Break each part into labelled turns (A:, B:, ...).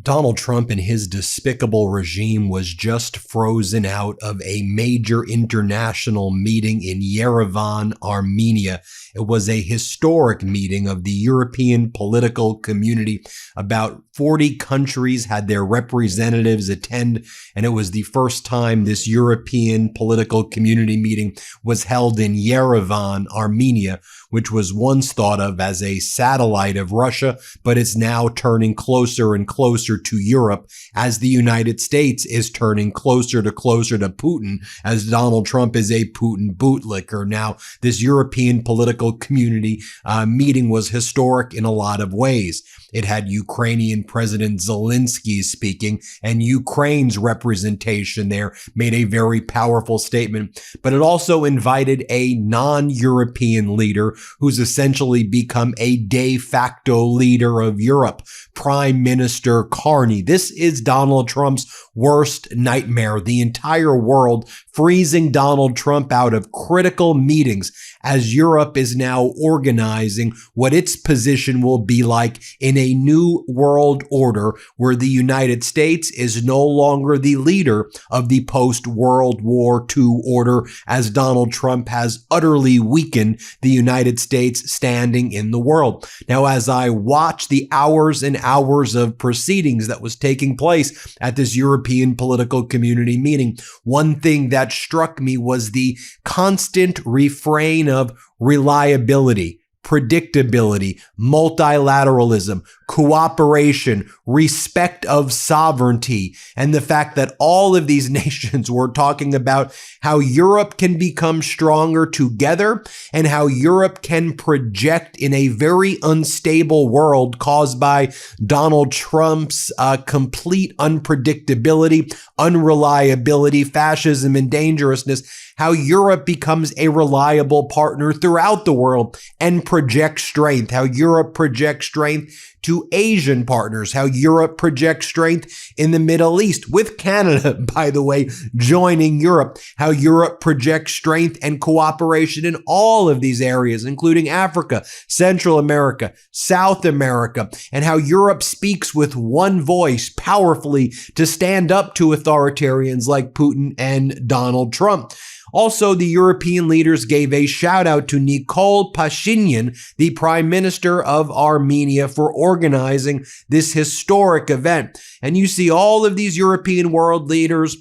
A: Donald Trump and his despicable regime was just frozen out of a major international meeting in Yerevan, Armenia. It was a historic meeting of the European political community. About 40 countries had their representatives attend, and it was the first time this European political community meeting was held in Yerevan, Armenia, which was once thought of as a satellite of Russia, but it's now turning closer and closer to Europe as the United States is turning closer to Putin, as Donald Trump is a Putin bootlicker. Now, this European political community meeting was historic in a lot of ways. It had Ukrainian President Zelensky speaking, and Ukraine's representation there made a very powerful statement. But it also invited a non-European leader who's essentially become a de facto leader of Europe, Prime Minister Carney. This is Donald Trump's worst nightmare. The entire world freezing Donald Trump out of critical meetings as Europe is now organizing what its position will be like in a new world order where the United States is no longer the leader of the post-World War II order, as Donald Trump has utterly weakened the United States standing in the world. Now, as I watch the hours and hours of proceedings that was taking place at this European political community meeting, one thing that struck me was the constant refrain of reliability, predictability, multilateralism, cooperation, respect of sovereignty, and the fact that all of these nations were talking about how Europe can become stronger together and how Europe can project in a very unstable world caused by Donald Trump's complete unpredictability, unreliability, fascism, and dangerousness, how Europe becomes a reliable partner throughout the world and projects strength, how Europe projects strength to Asian partners, how Europe projects strength in the Middle East, with Canada, by the way, joining Europe, how Europe projects strength and cooperation in all of these areas, including Africa, Central America, South America, and how Europe speaks with one voice powerfully to stand up to authoritarians like Putin and Donald Trump. Also, the European leaders gave a shout out to Nikol Pashinyan, the Prime Minister of Armenia, for organizing this historic event. And you see all of these European world leaders,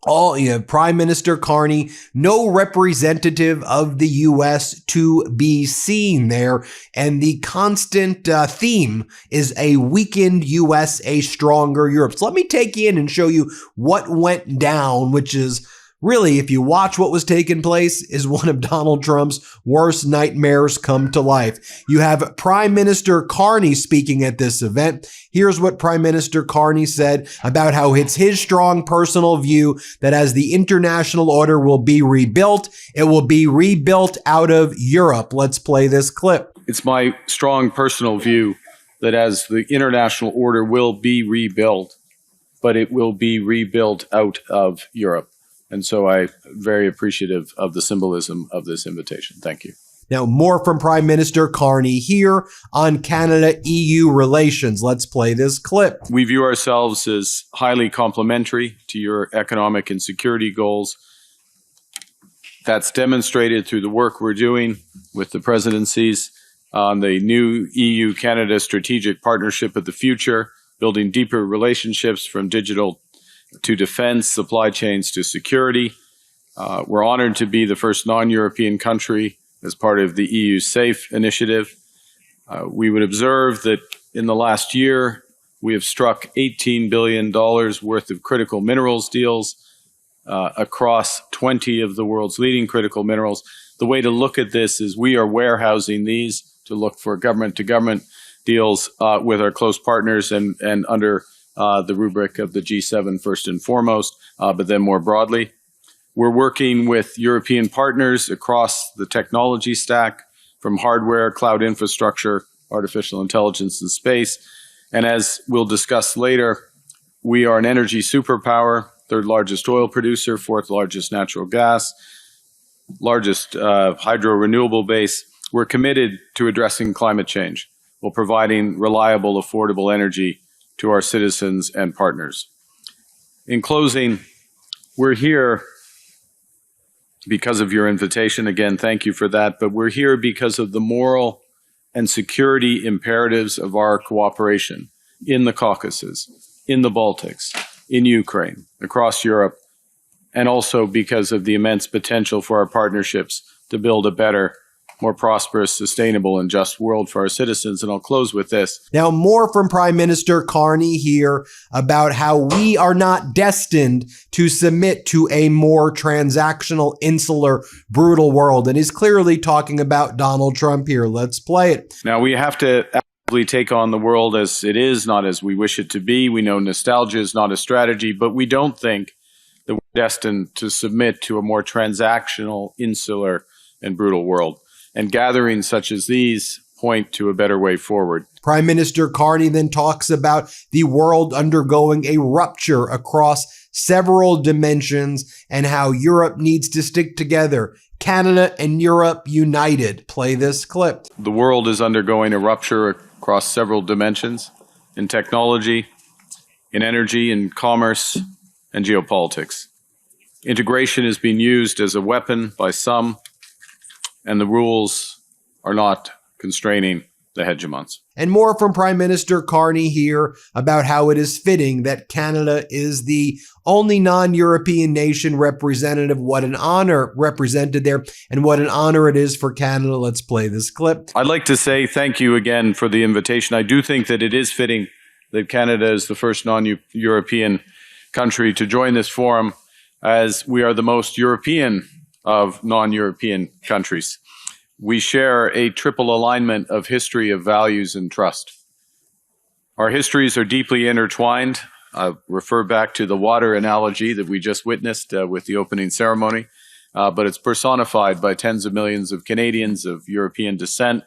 A: Prime Minister Carney, no representative of the U.S. to be seen there. And the constant theme is a weakened U.S., a stronger Europe. So let me take you in and show you what went down, which is really, if you watch what was taking place, is one of Donald Trump's worst nightmares come to life. You have Prime Minister Carney speaking at this event. Here's what Prime Minister Carney said about how it's his strong personal view that as the international order will be rebuilt, it will be rebuilt out of Europe. Let's play this clip.
B: It's my strong personal view that as the international order will be rebuilt, but it will be rebuilt out of Europe. And so I'm very appreciative of the symbolism of this invitation. Thank you.
A: Now, more from Prime Minister Carney here on Canada-EU relations. Let's play this clip.
B: We view ourselves as highly complementary to your economic and security goals. That's demonstrated through the work we're doing with the presidencies on the new EU-Canada Strategic Partnership of the Future, building deeper relationships from digital to defense, supply chains to security. We're honored to be the first non-European country as part of the EU SAFE initiative. We would observe that in the last year, we have struck $18 billion worth of critical minerals deals across 20 of the world's leading critical minerals. The way to look at this is we are warehousing these to look for government-to-government deals with our close partners and under the rubric of the G7 first and foremost, but then more broadly. We're working with European partners across the technology stack, from hardware, cloud infrastructure, artificial intelligence, and space. And as we'll discuss later, we are an energy superpower, third largest oil producer, fourth largest natural gas, largest hydro renewable base. We're committed to addressing climate change while providing reliable, affordable energy to our citizens and partners. In closing, we're here because of your invitation. Again, thank you for that. But we're here because of the moral and security imperatives of our cooperation in the Caucasus, in the Baltics, in Ukraine, across Europe, and also because of the immense potential for our partnerships to build a better, more prosperous, sustainable, and just world for our citizens. And I'll close with this.
A: Now, more from Prime Minister Carney here about how we are not destined to submit to a more transactional, insular, brutal world. And he's clearly talking about Donald Trump here. Let's play it.
B: Now, we have to actively take on the world as it is, not as we wish it to be. We know nostalgia is not a strategy, but we don't think that we're destined to submit to a more transactional, insular, and brutal world. And gatherings such as these point to a better way forward.
A: Prime Minister Carney then talks about the world undergoing a rupture across several dimensions and how Europe needs to stick together. Canada and Europe united. Play this clip.
B: The world is undergoing a rupture across several dimensions in technology, in energy, in commerce, and geopolitics. Integration is being used as a weapon by some, and the rules are not constraining the hegemons.
A: And more from Prime Minister Carney here about how it is fitting that Canada is the only non-European nation represented. What an honor represented there, and what an honor it is for Canada. Let's play this clip.
B: I'd like to say thank you again for the invitation. I do think that it is fitting that Canada is the first non-European country to join this forum, as we are the most European of non-European countries. We share a triple alignment of history, of values, and trust. Our histories are deeply intertwined. I refer back to the water analogy that we just witnessed with the opening ceremony, but it's personified by tens of millions of Canadians of European descent,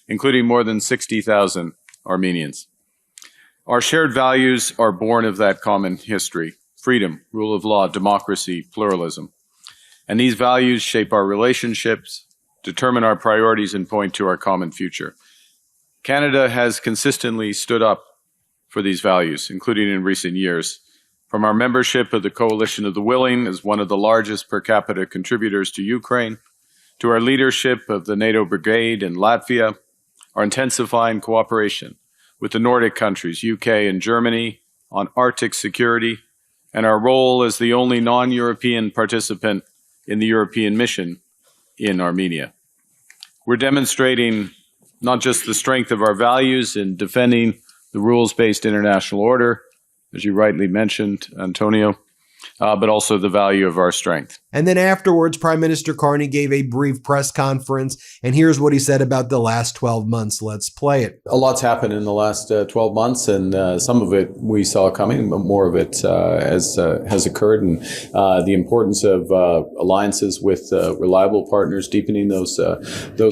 B: including more than 60,000 Armenians. Our shared values are born of that common history: freedom, rule of law, democracy, pluralism. And these values shape our relationships, determine our priorities, and point to our common future. Canada has consistently stood up for these values, including in recent years. From our membership of the Coalition of the Willing as one of the largest per capita contributors to Ukraine, to our leadership of the NATO Brigade in Latvia, our intensifying cooperation with the Nordic countries, UK and Germany, on Arctic security, and our role as the only non-European participant in the European mission in Armenia. We're demonstrating not just the strength of our values in defending the rules-based international order, as you rightly mentioned, Antonio, but also the value of our strength.
A: And then afterwards, Prime Minister Carney gave a brief press conference, and here's what he said about the last 12 months. Let's play it.
C: A lot's happened in the last 12 months, and some of it we saw coming, but more of it has occurred. And the importance of alliances with reliable partners, deepening those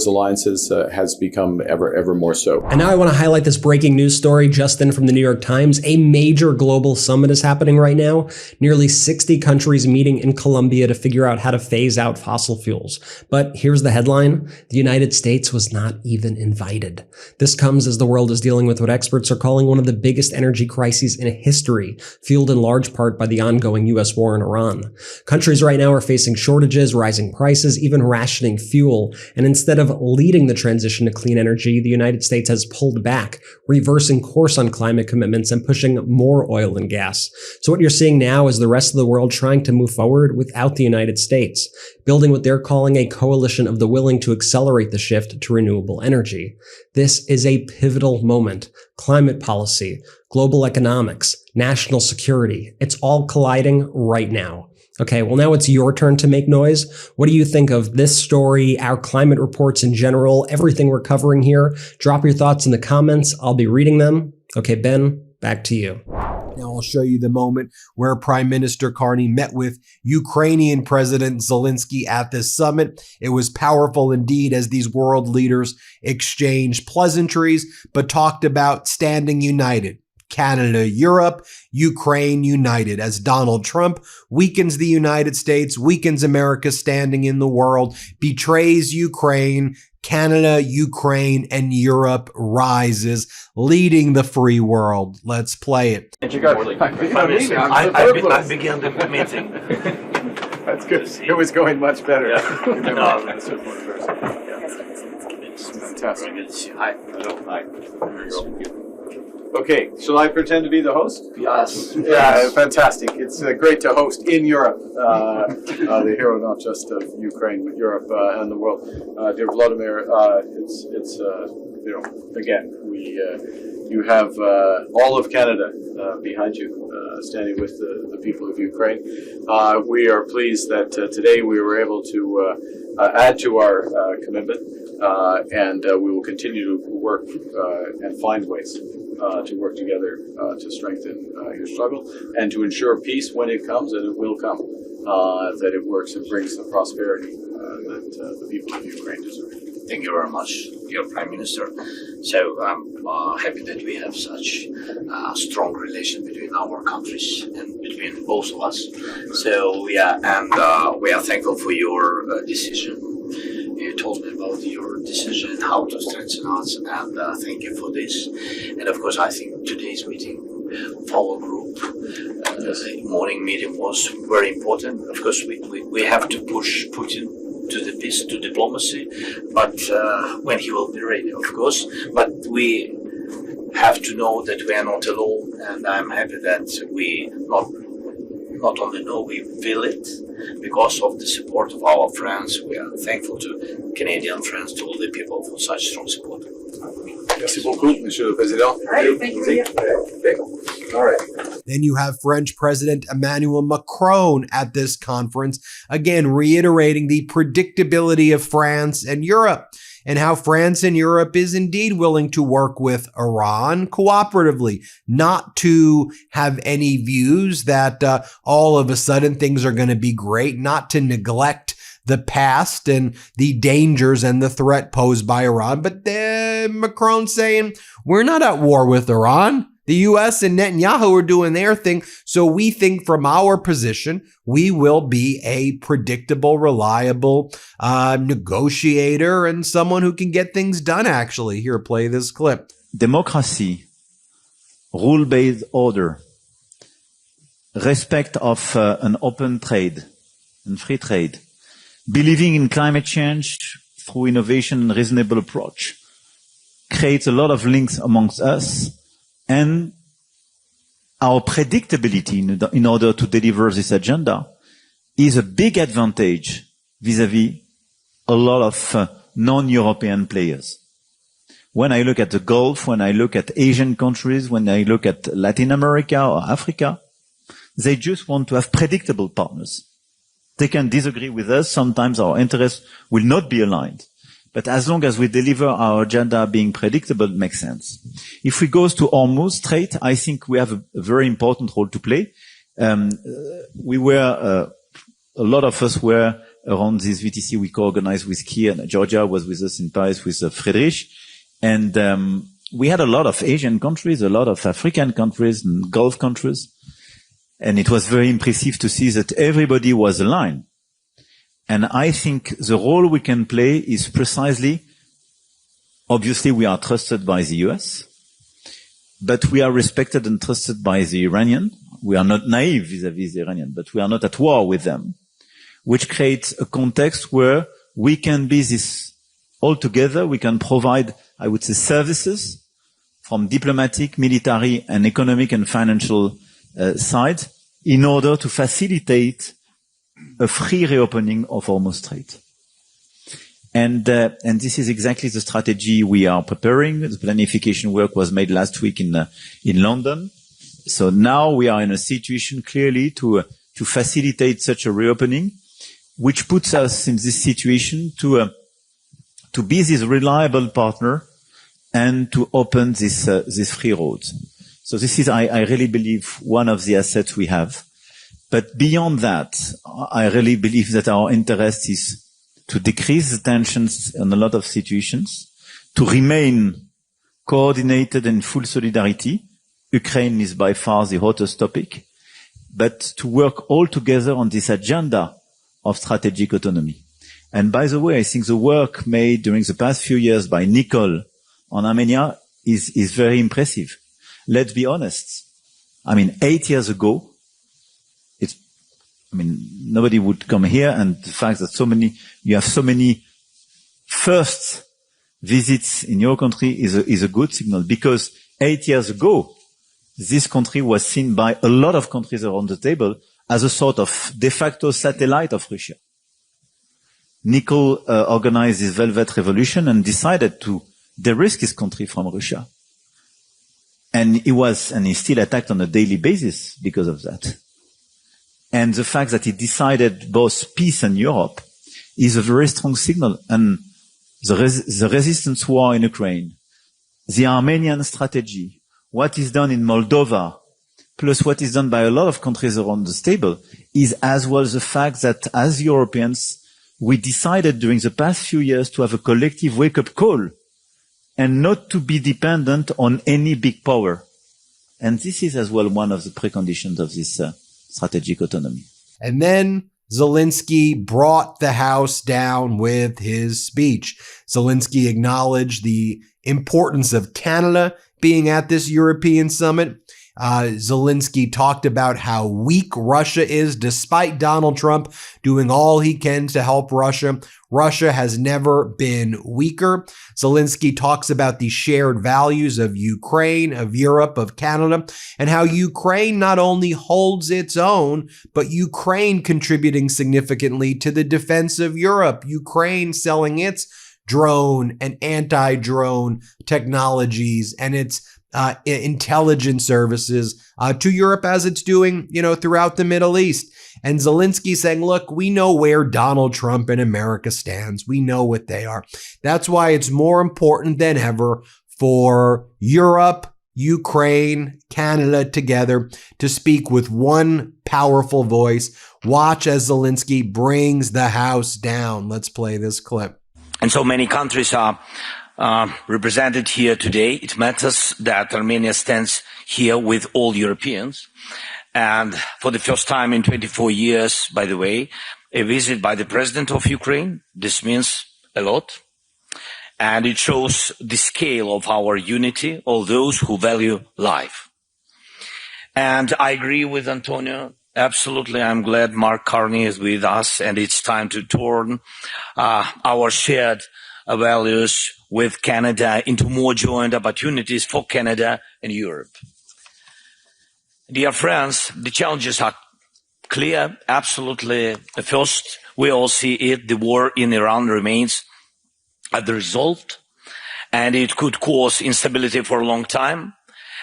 C: alliances has become ever more so.
D: And now I want to highlight this breaking news story just in from the New York Times. A major global summit is happening right now. Nearly 60 countries meeting in Colombia to figure out how to phase out fossil fuels. But here's the headline: the United States was not even invited. This comes as the world is dealing with what experts are calling one of the biggest energy crises in history, fueled in large part by the ongoing U.S. war in Iran. Countries right now are facing shortages, rising prices, even rationing fuel. And instead of leading the transition to clean energy, the United States has pulled back, reversing course on climate commitments and pushing more oil and gas. So what you're seeing now is the rest of the world trying to move forward without the United States, building what they're calling a coalition of the willing to accelerate the shift to renewable energy. This is a pivotal moment. Climate policy, global economics, national security, it's all colliding right now. Okay, well now it's your turn to make noise. What do you think of this story, our climate reports in general, everything we're covering here? Drop your thoughts in the comments. I'll be reading them. Okay, Ben, back to you.
A: Now I'll show you the moment where Prime Minister Carney met with Ukrainian President Zelensky at this summit. It was powerful indeed as these world leaders exchanged pleasantries, but talked about standing united. Canada, Europe, Ukraine united as Donald Trump weakens the United States, weakens America's standing in the world, betrays Ukraine, Canada, Ukraine, and Europe rises, leading the free world. Let's play it.
E: I began the meeting.
C: That's good. It was going much better. Fantastic. Hi. Okay, shall I pretend to be the host?
E: Yes.
C: Yeah, fantastic. It's great to host in Europe, the hero not just of Ukraine, but Europe and the world. Dear Vladimir, it's again, you have all of Canada behind you, standing with the people of Ukraine. We are pleased that today we were able to add to our commitment, and we will continue to work and find ways to work together to strengthen your struggle and to ensure peace when it comes, and it will come, that it works and brings the prosperity that the people of Ukraine deserve.
E: Thank you very much, dear Prime Minister. So I'm happy that we have such strong relation between our countries and between both of us. So we are thankful for your decision. You told me about your decision and how to strengthen us, and thank you for this. And of course, I think today's meeting of our group, the morning meeting, was very important. Of course, we have to push Putin to the peace, to diplomacy, but when he will be ready, of course. But we have to know that we are not alone, and I'm happy that we not only know, we feel it because of the support of our friends. We are thankful to Canadian friends, to all the people for such strong support.
C: Merci beaucoup, Monsieur le Président.
F: Thank you.
C: All right.
A: Then you have French President Emmanuel Macron at this conference, again reiterating the predictability of France and Europe, and how France and Europe is indeed willing to work with Iran cooperatively, not to have any views that all of a sudden things are going to be great, not to neglect the past and the dangers and the threat posed by Iran. But Macron saying, we're not at war with Iran. The U.S. and Netanyahu are doing their thing. So we think from our position, we will be a predictable, reliable negotiator and someone who can get things done, actually. Here, play this clip.
G: Democracy, rule-based order, respect of an open trade and free trade, believing in climate change through innovation and reasonable approach, creates a lot of links amongst us. And our predictability in order to deliver this agenda is a big advantage vis-à-vis a lot of non-European players. When I look at the Gulf, when I look at Asian countries, when I look at Latin America or Africa, they just want to have predictable partners. They can disagree with us. Sometimes our interests will not be aligned. But as long as we deliver our agenda being predictable, it makes sense. If we go to Hormuz Strait, I think we have a very important role to play. We were, a lot of us were around this VTC we co-organized with Kier, and Georgia was with us in Paris with Friedrich. And we had a lot of Asian countries, a lot of African countries and Gulf countries. And it was very impressive to see that everybody was aligned. And I think the role we can play is precisely, obviously we are trusted by the US, but we are respected and trusted by the Iranian. We are not naive vis-à-vis the Iranian, but we are not at war with them, which creates a context where we can be this all together. We can provide, I would say, services from diplomatic, military, and economic and financial side in order to facilitate a free reopening of Hormuz Strait. And this is exactly the strategy we are preparing. The planification work was made last week in London. So now we are in a situation clearly to facilitate such a reopening, which puts us in this situation to be this reliable partner and to open this free road. So this is, I really believe, one of the assets we have. But beyond that, I really believe that our interest is to decrease the tensions in a lot of situations, to remain coordinated and full solidarity. Ukraine is by far the hottest topic, but to work all together on this agenda of strategic autonomy. And by the way, I think the work made during the past few years by Nicole on Armenia is very impressive. Let's be honest. I mean, 8 years ago, nobody would come here, and the fact that you have so many first visits in your country is a good signal, because 8 years ago, this country was seen by a lot of countries around the table as a sort of de facto satellite of Russia. Nicole organized this Velvet Revolution and decided to de-risk his country from Russia. And he's still attacked on a daily basis because of that. And the fact that he decided both peace and Europe is a very strong signal. And the resistance war in Ukraine, the Armenian strategy, what is done in Moldova, plus what is done by a lot of countries around the table, is as well the fact that as Europeans, we decided during the past few years to have a collective wake-up call and not to be dependent on any big power. And this is as well one of the preconditions of this strategic autonomy.
A: And then Zelensky brought the House down with his speech. Zelensky acknowledged the importance of Canada being at this European summit. Zelensky talked about how weak Russia is despite Donald Trump doing all he can to help Russia. Russia has never been weaker. Zelensky talks about the shared values of Ukraine, of Europe, of Canada, and how Ukraine not only holds its own, but Ukraine contributing significantly to the defense of Europe. Ukraine selling its drone and anti-drone technologies and its intelligence services to Europe, as it's doing, throughout the Middle East. And Zelensky saying, look, we know where Donald Trump and America stands. We know what they are. That's why it's more important than ever for Europe, Ukraine, Canada together to speak with one powerful voice. Watch as Zelensky brings the House down. Let's play this clip.
E: And so many countries are represented here today. It matters that Armenia stands here with all Europeans. And for the first time in 24 years, by the way, a visit by the president of Ukraine. This means a lot. And it shows the scale of our unity, all those who value life. And I agree with Antonio. Absolutely. I'm glad Mark Carney is with us, and it's time to turn our shared values with Canada into more joint opportunities for Canada and Europe. Dear friends, the challenges are clear, absolutely. First, we all see it, the war in Iran remains unresolved, and it could cause instability for a long time,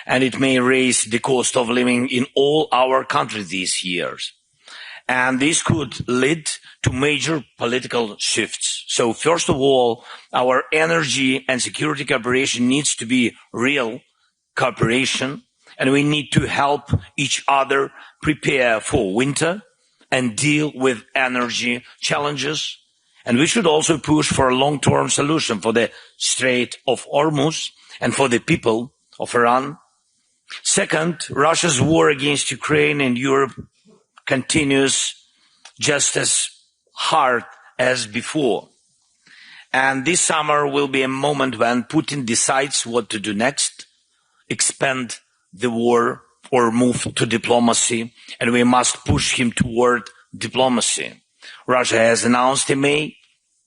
E: and it may raise the cost of living in all our countries these years. And this could lead to major political shifts. So first of all, our energy and security cooperation needs to be real cooperation, and we need to help each other prepare for winter and deal with energy challenges. And we should also push for a long-term solution for the Strait of Hormuz and for the people of Iran. Second, Russia's war against Ukraine and Europe continues just as hard as before. And this summer will be a moment when Putin decides what to do next, expand the war or move to diplomacy, and we must push him toward diplomacy. Russia has announced a May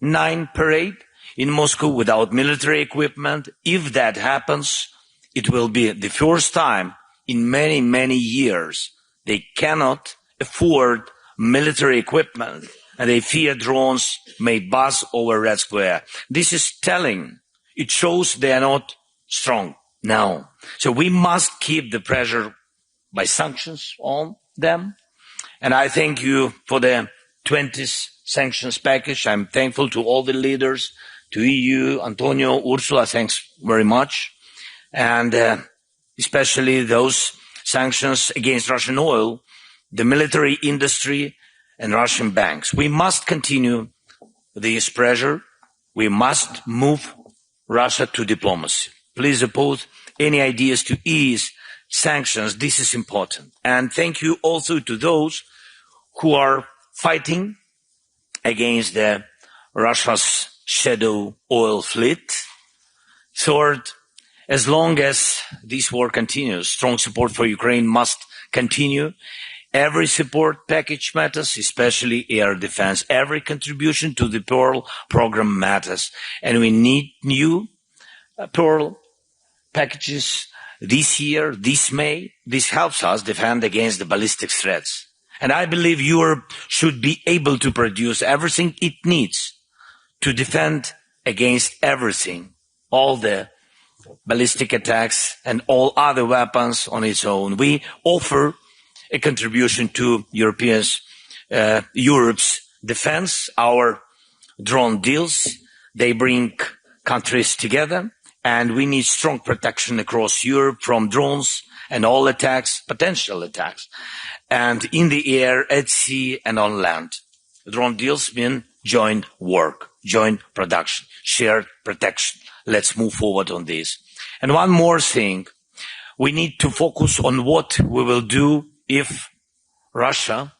E: 9 parade in Moscow without military equipment. If that happens, it will be the first time in many, many years they cannot afford military equipment, and they fear drones may buzz over Red Square. This is telling. It shows they are not strong now. So we must keep the pressure by sanctions on them. And I thank you for the 20th sanctions package. I'm thankful to all the leaders, to EU, Antonio, Ursula, thanks very much. And especially those sanctions against Russian oil, the military industry, and Russian banks. We must continue this pressure. We must move Russia to diplomacy. Please oppose any ideas to ease sanctions. This is important. And thank you also to those who are fighting against the Russia's shadow oil fleet. Third, as long as this war continues, strong support for Ukraine must continue. Every support package matters, especially air defense. Every contribution to the Pearl program matters. And we need new Pearl packages this year, this May. This helps us defend against the ballistic threats. And I believe Europe should be able to produce everything it needs to defend against everything, all the ballistic attacks and all other weapons on its own. We offer a contribution to Europe's defense. Our drone deals, they bring countries together, and we need strong protection across Europe from drones and all attacks, potential attacks, and in the air, at sea, and on land. Drone deals mean joint work, joint production, shared protection. Let's move forward on this. And one more thing, we need to focus on what we will do if Russia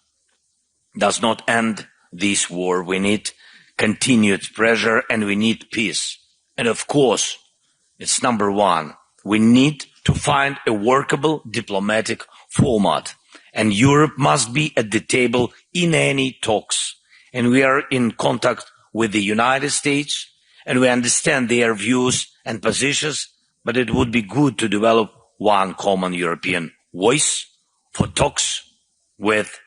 E: does not end this war. We need continued pressure and we need peace. And of course, it's number one. We need to find a workable diplomatic format. And Europe must be at the table in any talks. And we are in contact with the United States and we understand their views and positions, but it would be good to develop one common European voice for talks with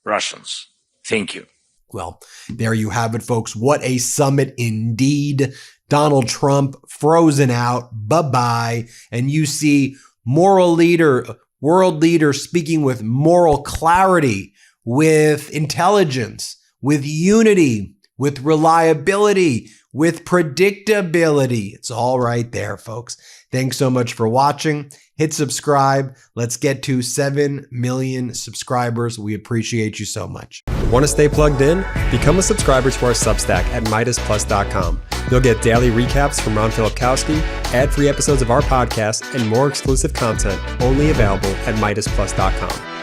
E: Russians. Thank you.
A: Well, there you have it, folks. What a summit indeed. Donald Trump frozen out. Bye-bye. And you see world leader speaking with moral clarity, with intelligence, with unity, with reliability, with predictability. It's all right there, folks. Thanks so much for watching. Hit subscribe. Let's get to 7 million subscribers. We appreciate you so much.
D: Want to stay plugged in? Become a subscriber to our Substack at MeidasPlus.com. You'll get daily recaps from Ron Filipkowski, ad-free episodes of our podcast, and more exclusive content only available at MeidasPlus.com.